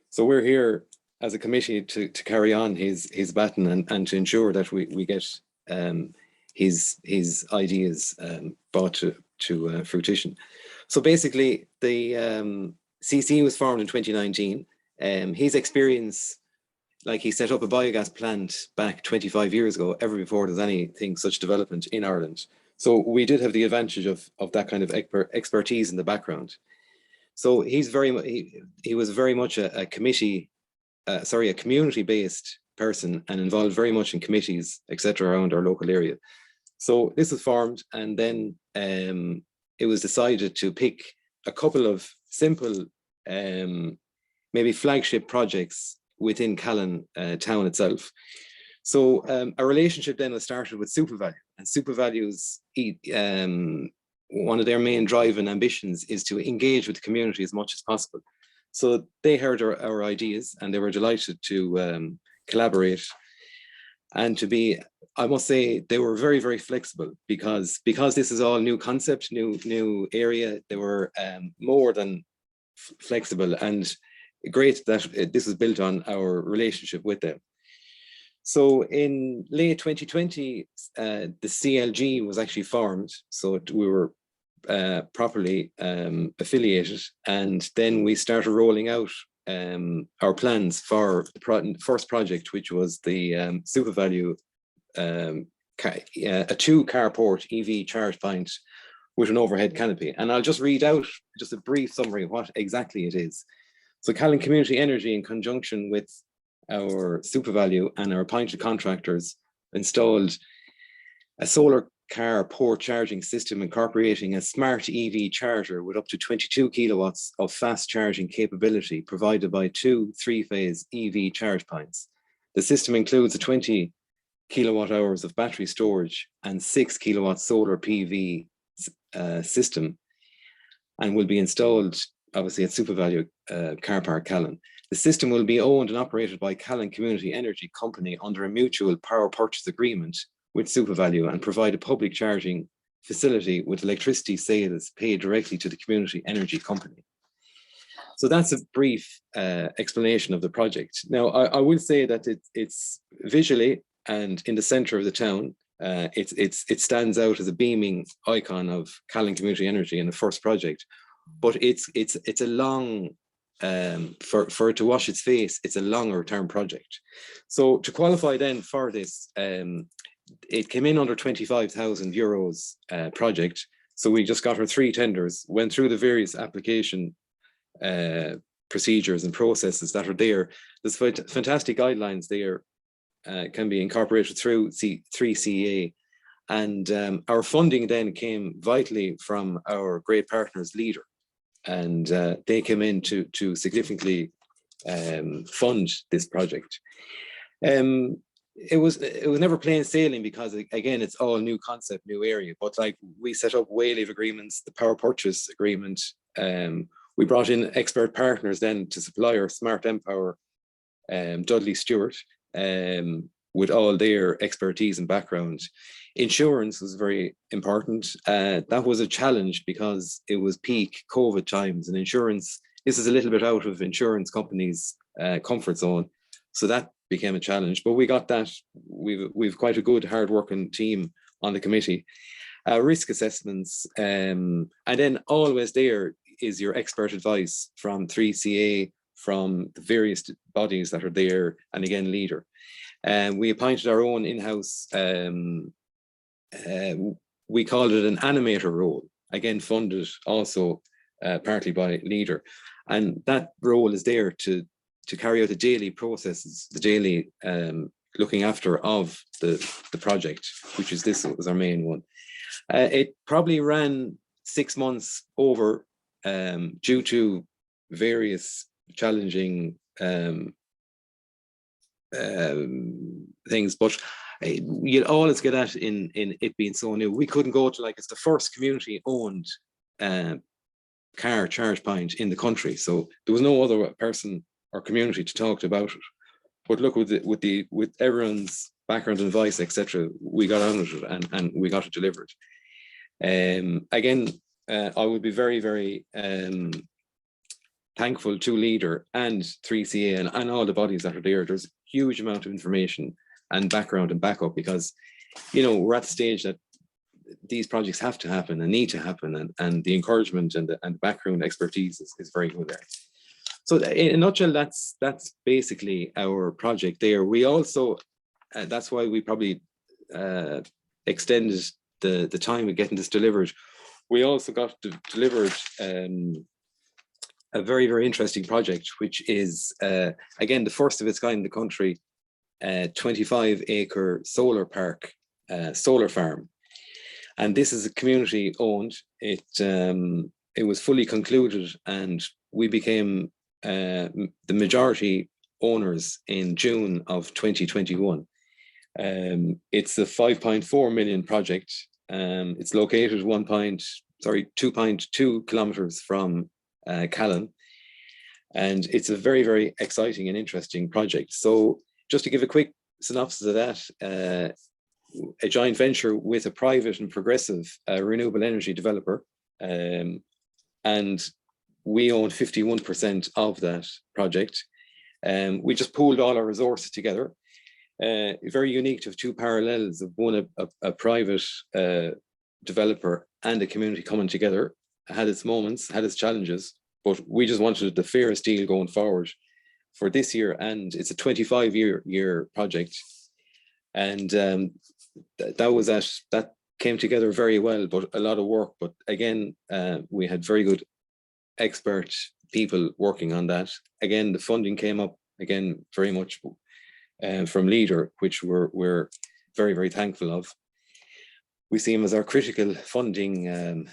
[SPEAKER 4] So we're here as a committee to carry on his baton and to ensure that we get his ideas brought to fruition. So basically, the CC was formed in 2019. His experience, like he set up a biogas plant back 25 years ago, ever before there's anything such development in Ireland. So we did have the advantage of that kind of expertise in the background. So he's he was very much a community-based person and involved very much in committees, etc., around our local area. So this was formed, and then it was decided to pick a couple of simple, maybe flagship projects within Callan town itself. So a relationship then was started with SuperValue, and SuperValue's one of their main drive and ambitions is to engage with the community as much as possible. So they heard our ideas, and they were delighted to collaborate and to be, I must say, they were very, very flexible because this is all new concept, new area. They were more than flexible, and great that this was built on our relationship with them. So in late 2020, the CLG was actually formed. So we were properly affiliated, and then we started rolling out our plans for the first project, which was the SuperValue, a 2-carport EV charge point with an overhead canopy. And I'll just read out just a brief summary of what exactly it is. So Callan Community Energy, in conjunction with our SuperValue and our appointed contractors, installed a solar car port charging system incorporating a smart EV charger with up to 22 kilowatts of fast charging capability provided by 2 3-phase EV charge points. The system includes a 20 kilowatt hours of battery storage and 6 kilowatt solar PV system, and will be installed obviously at SuperValue Car Park Callan. The system will be owned and operated by Callan Community Energy Company under a mutual power purchase agreement with SuperValue, and provide a public charging facility with electricity sales paid directly to the Community Energy Company. So that's a brief explanation of the project. Now, I will say that it's visually and in the center of the town, it stands out as a beaming icon of Callan Community Energy in the first project, but it's a long, for it to wash its face, it's a longer term project. So to qualify then for this, it came in under 25,000 euros project. So we just got our 3 tenders, went through the various application procedures and processes that are there. There's fantastic guidelines there, can be incorporated through 3CA. And our funding then came vitally from our great partners, Leader. And they came in to significantly fund this project. it was never plain sailing, because again, it's all new concept, new area. But like, we set up wave agreements, the power purchase agreement. We brought in expert partners then to supply our Smart Empower, Dudley Stewart, with all their expertise and background. Insurance was very important. That was a challenge because it was peak COVID times, and insurance, this is a little bit out of insurance companies' comfort zone. So that became a challenge, but we got that. We've quite a good, hard-working team on the committee. Risk assessments, and then always there is your expert advice from 3CA, from the various bodies that are there, and again, leader. We appointed our own in-house, we called it an animator role, again funded also partly by leader. And that role is there to carry out the daily processes, the daily looking after of the project, which is this was our main one. It probably ran 6 months over due to various challenging things, but you'd always get at in it being so new. We couldn't go to, like, it's the first community owned car charge point in the country, so there was no other person or community to talk about it. But look, with everyone's background and advice, etc., we got on with it, and we got it delivered. Again, I would be very, very thankful to leader and 3CA and all the bodies that are there. There's a huge amount of information and background and backup, because, you know, we're at the stage that these projects have to happen and need to happen, and the encouragement and the background expertise is very good there. So in a nutshell, that's basically our project there. We also, that's why we probably extended the time of getting this delivered. We also got delivered a very, very interesting project, which is, again, the first of its kind in the country, 25-acre solar park, solar farm. And this is a community owned. It was fully concluded, and we became the majority owners in June of 2021. It's a 5.4 million project. It's located 2.2 kilometers from Callan, and it's a very, very exciting and interesting project. So just to give a quick synopsis of that, a joint venture with a private and progressive renewable energy developer, and we own 51% of that project. We just pooled all our resources together. Very unique to have two parallels of one, a private developer and a community coming together. Had its moments, had its challenges, but we just wanted the fairest deal going forward for this year. And it's a 25-year project. And that came together very well, but a lot of work. But again, we had very good expert people working on that. Again, the funding came up again very much from leader, which we're very, very thankful of. We see them as our critical funding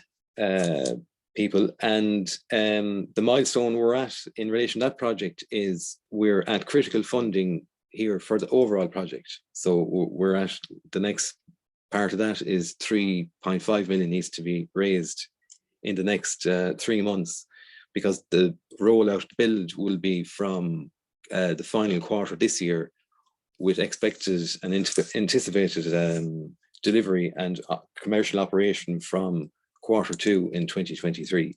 [SPEAKER 4] people, and the milestone we're at in relation to that project is we're at critical funding here for the overall project. So we're at the next part of that is 3.5 million needs to be raised in the next 3 months, because the rollout build will be from the final quarter this year, with expected and anticipated delivery and commercial operation from Q2 in 2023.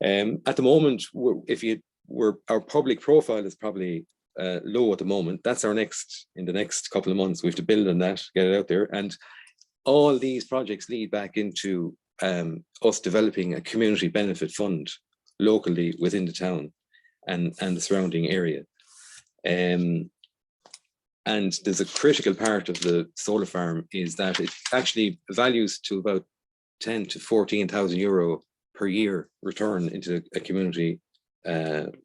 [SPEAKER 4] At the moment, our public profile is probably low at the moment. That's our next, in the next couple of months, we have to build on that, get it out there. And all these projects lead back into us developing a community benefit fund locally within the town and the surrounding area. And there's a critical part of the solar farm is that it actually values to about 10 to 14,000 euro per year return into a community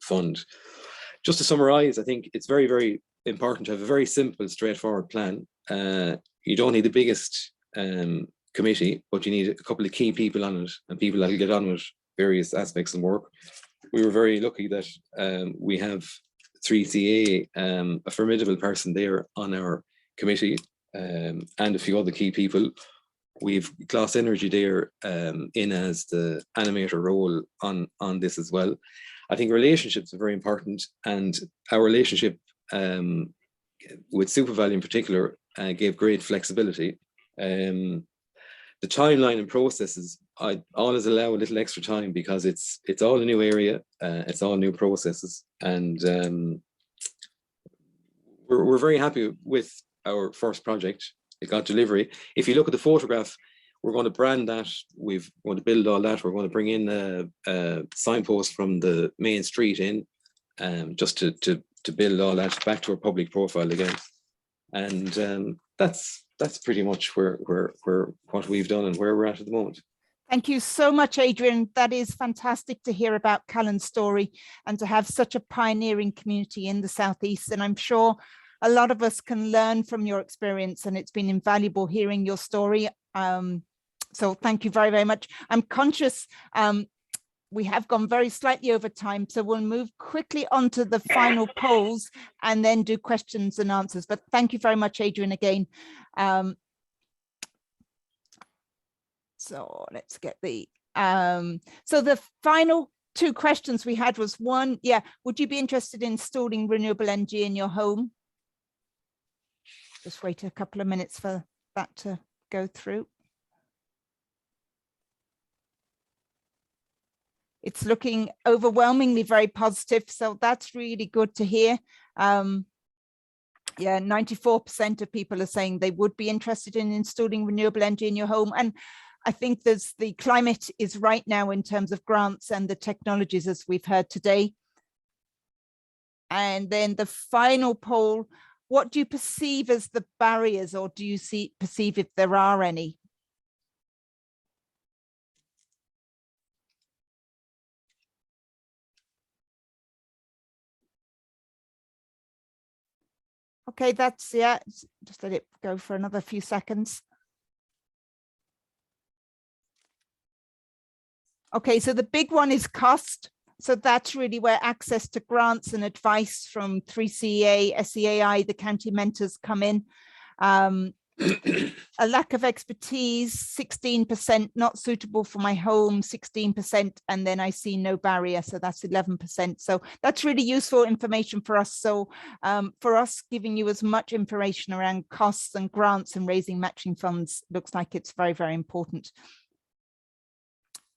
[SPEAKER 4] fund. Just to summarize, I think it's very, very important to have a very simple, straightforward plan. You don't need the biggest committee, but you need a couple of key people on it and people that will get on with various aspects of work. We were very lucky that we have 3CA, a formidable person there on our committee and a few other key people. We've Gloss Energy there in as the animator role on this as well. I think relationships are very important, and our relationship with SuperValu in particular gave great flexibility. The timeline and processes, I always allow a little extra time because it's all a new area, it's all new processes, and we're very happy with our first project. It got delivery. If you look at the photograph, we're going to brand that. We're going to build all that. We're going to bring in a signpost from the main street in, just to build all that back to our public profile again. And that's pretty much where what we've done and where we're at the moment.
[SPEAKER 1] Thank you so much, Adrian. That is fantastic to hear about Callan's story and to have such a pioneering community in the Southeast. And I'm sure a lot of us can learn from your experience, and it's been invaluable hearing your story. So thank you very, very much. I'm conscious we have gone very slightly over time, so we'll move quickly on to the final polls and then do questions and answers. But thank you very much, Adrian, again. So let's get the, so the final two questions we had was one, yeah, would you be interested in installing renewable energy in your home? Just wait a couple of minutes for that to go through. It's looking overwhelmingly very positive, so that's really good to hear. Yeah, 94% of people are saying they would be interested in installing renewable energy in your home. And I think there's the climate is right now in terms of grants and the technologies, as we've heard today. And then the final poll, what do you perceive as the barriers, or do you perceive if there are any? Okay, that's, yeah, just let it go for another few seconds. Okay, so the big one is cost. So that's really where access to grants and advice from 3CEA, SEAI, the county mentors come in. A lack of expertise, 16%, not suitable for my home, 16%, and then I see no barrier, so that's 11%. So that's really useful information for us. So for us, giving you as much information around costs and grants and raising matching funds looks like it's very, very important.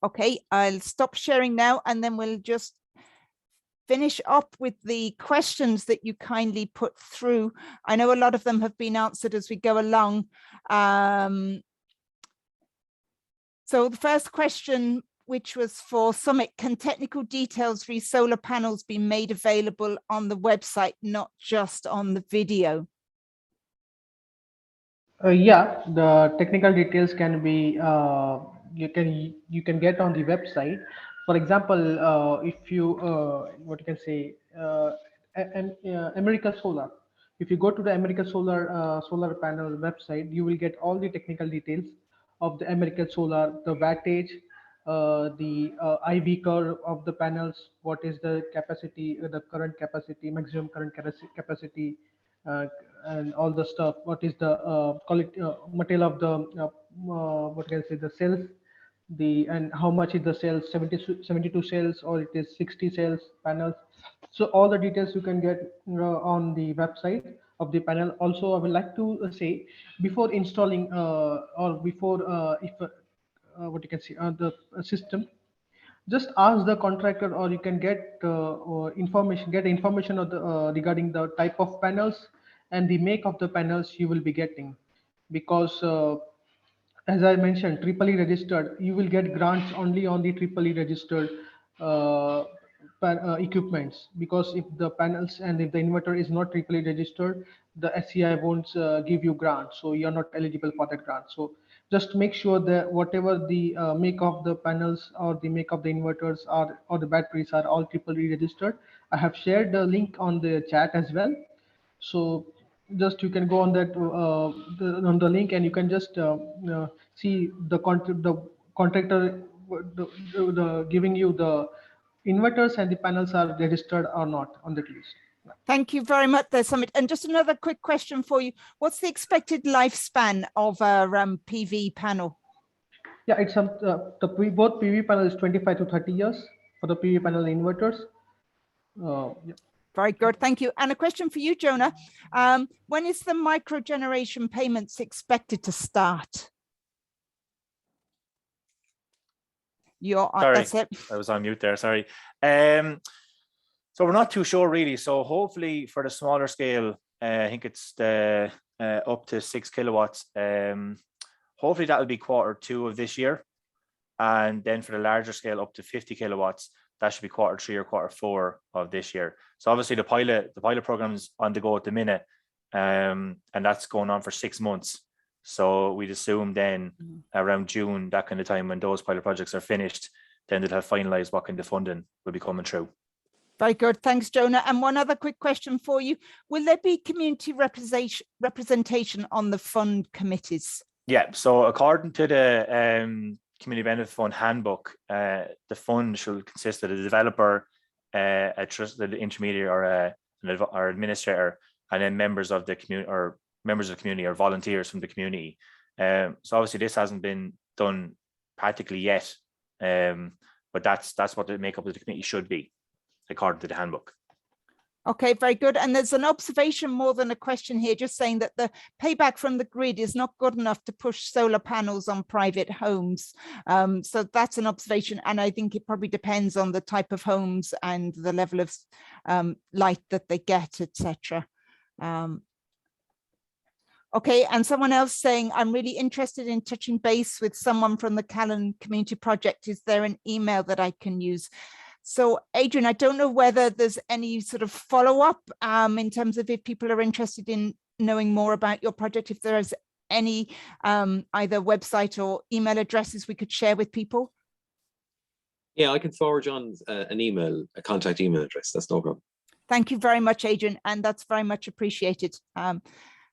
[SPEAKER 1] Okay, I'll stop sharing now, and then we'll just finish up with the questions that you kindly put through. I know a lot of them have been answered as we go along. So the first question, which was for Summit, can technical details re solar panels be made available on the website, not just on the video?
[SPEAKER 2] Yeah, the technical details can be you can get on the website. For example, if you what you can say America Solar. If you go to the America Solar solar panel website, you will get all the technical details of the American Solar, the wattage, the IV curve of the panels, what is the capacity, the current capacity, maximum current capacity, and all the stuff. What is the material of the what can I say, the cells, and how much is the cells, 72 cells or it is 60 cells panels. So all the details you can get on the website of the panel. Also, I would like to say, before installing or before if what you can see the system, just ask the contractor, or you can get information of the regarding the type of panels and the make of the panels you will be getting. Because as I mentioned, triple E registered, you will get grants only on the triple E registered equipments. Because if the panels and if the inverter is not triple E registered, the SEI won't give you grants, so you're not eligible for that grant. So just make sure that whatever the make of the panels or the make of the inverters are, or the batteries are all triple E registered. I have shared the link on the chat as well. So just you can go on that on the link, and you can just see the contractor giving you the inverters and the panels are registered or not on that list.
[SPEAKER 1] Thank you very much there, Sumit. And just another quick question for you. What's the expected lifespan of a PV panel?
[SPEAKER 2] Yeah, it's both PV panel is 25 to 30 years for the PV panel inverters. Yeah.
[SPEAKER 1] Very good, thank you. And a question for you, Jonah. When is the microgeneration payments expected to start? You're on,
[SPEAKER 3] Sorry,
[SPEAKER 1] that's it.
[SPEAKER 3] I was on mute there, sorry. So we're not too sure really. So hopefully for the smaller scale, I think it's the up to 6 kilowatts. Hopefully that will be Q2 of this year. And then for the larger scale up to 50 kilowatts, that should be Q3 or Q4 of this year. So obviously the pilot program is on the go at the minute, and that's going on for 6 months. So we'd assume then around June, that kind of time, when those pilot projects are finished, then they'll have finalized what kind of funding will be coming through.
[SPEAKER 1] Very good, thanks, Jonah. And one other quick question for you. Will there be community representation on the fund committees? Yeah, so according to the Community Benefit Fund handbook, the fund should consist of the developer, a trusted intermediary or administrator, and then members of the community or volunteers from the community. So obviously this hasn't been done practically yet, but that's what the makeup of the committee should be, according to the handbook. Okay, very good. And there's an observation more than a question here, just saying that the payback from the grid is not good enough to push solar panels on private homes. So that's an observation. And I think it probably depends on the type of homes and the level of light that they get, etc. Okay, and someone else saying, I'm really interested in touching base with someone from the Callan Community Project. Is there an email that I can use? So Adrian, I don't know whether there's any sort of follow-up in terms of if people are interested in knowing more about your project, if there's any either website or email addresses we could share with people.
[SPEAKER 4] Yeah, I can forward on an email, a contact email address. That's no problem.
[SPEAKER 1] Thank you very much, Adrian, and that's very much appreciated.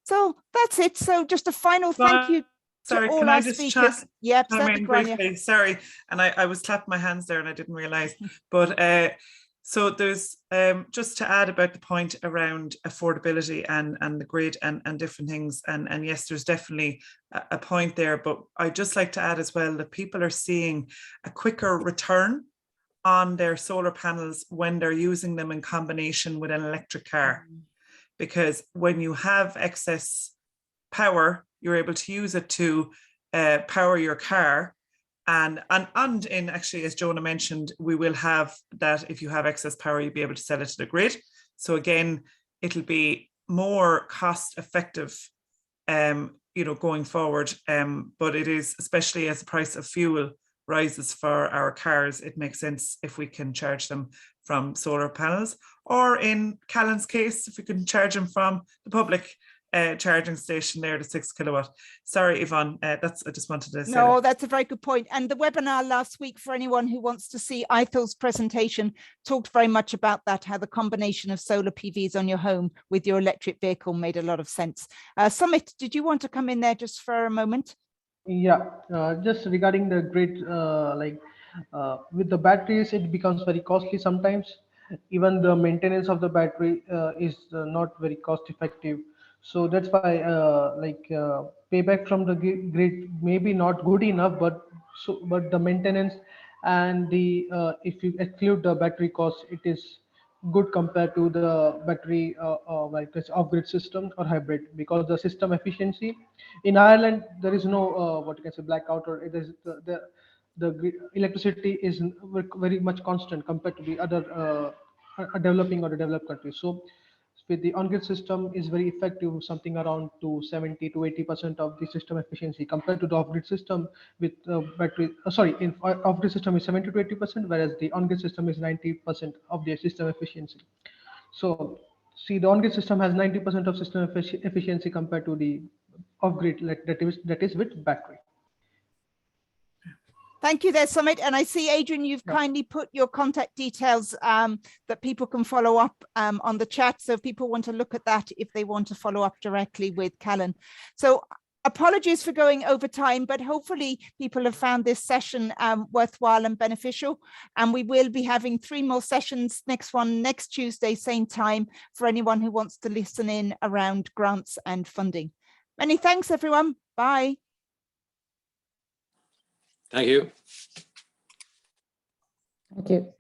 [SPEAKER 1] So that's it. So just a final thank you.
[SPEAKER 5] Sorry,
[SPEAKER 1] all
[SPEAKER 5] can
[SPEAKER 1] our
[SPEAKER 5] I just
[SPEAKER 1] speakers.
[SPEAKER 5] chat?
[SPEAKER 1] Yep,
[SPEAKER 5] Briefly. Sorry, and I was clapping my hands there and I didn't realize. But so there's just to add about the point around affordability and the grid and different things. And yes, there's definitely a point there. But I'd just like to add as well that people are seeing a quicker return on their solar panels when they're using them in combination with an electric car. Because when you have excess power, you're able to use it to power your car. And in actually, as Jonah mentioned, we will have that if you have excess power, you'll be able to sell it to the grid. So again, it'll be more cost effective, going forward. But it is, especially as the price of fuel rises for our cars, it makes sense if we can charge them from solar panels, or in Callan's case, if we can charge them from the public charging station there, the 6 kilowatt. Sorry, Yvonne, I just wanted to say
[SPEAKER 1] No,
[SPEAKER 5] that.
[SPEAKER 1] that's a very good point. And the webinar last week, for anyone who wants to see Eithel's presentation, talked very much about that, how the combination of solar PVs on your home with your electric vehicle made a lot of sense. Sumit, did you want to come in there just for a moment?
[SPEAKER 2] Yeah, just regarding the grid, with the batteries, it becomes very costly sometimes. Even the maintenance of the battery is not very cost effective. So that's why payback from the grid may be not good enough, but the maintenance and the if you exclude the battery cost, it is good compared to the battery like this off-grid system or hybrid, because the system efficiency in Ireland, there is no what you can say blackout, or it is the electricity is very much constant compared to the other developing or the developed countries. So with the on-grid system is very effective, something around to 70 to 80% of the system efficiency compared to the off-grid system with battery. In off-grid system is 70 to 80%, whereas the on-grid system is 90% of the system efficiency. So see, the on-grid system has 90% of system efficiency compared to the off-grid that is with battery.
[SPEAKER 1] Thank you there, Sumit. And I see, Adrian, you've kindly put your contact details that people can follow up on the chat. So if people want to look at that, if they want to follow up directly with Callan. So Apologies for going over time, but hopefully people have found this session worthwhile and beneficial. And we will be having 3 more sessions, next one next Tuesday, same time, for anyone who wants to listen in around grants and funding. Many thanks, everyone. Bye.
[SPEAKER 4] Thank you.
[SPEAKER 6] Thank you.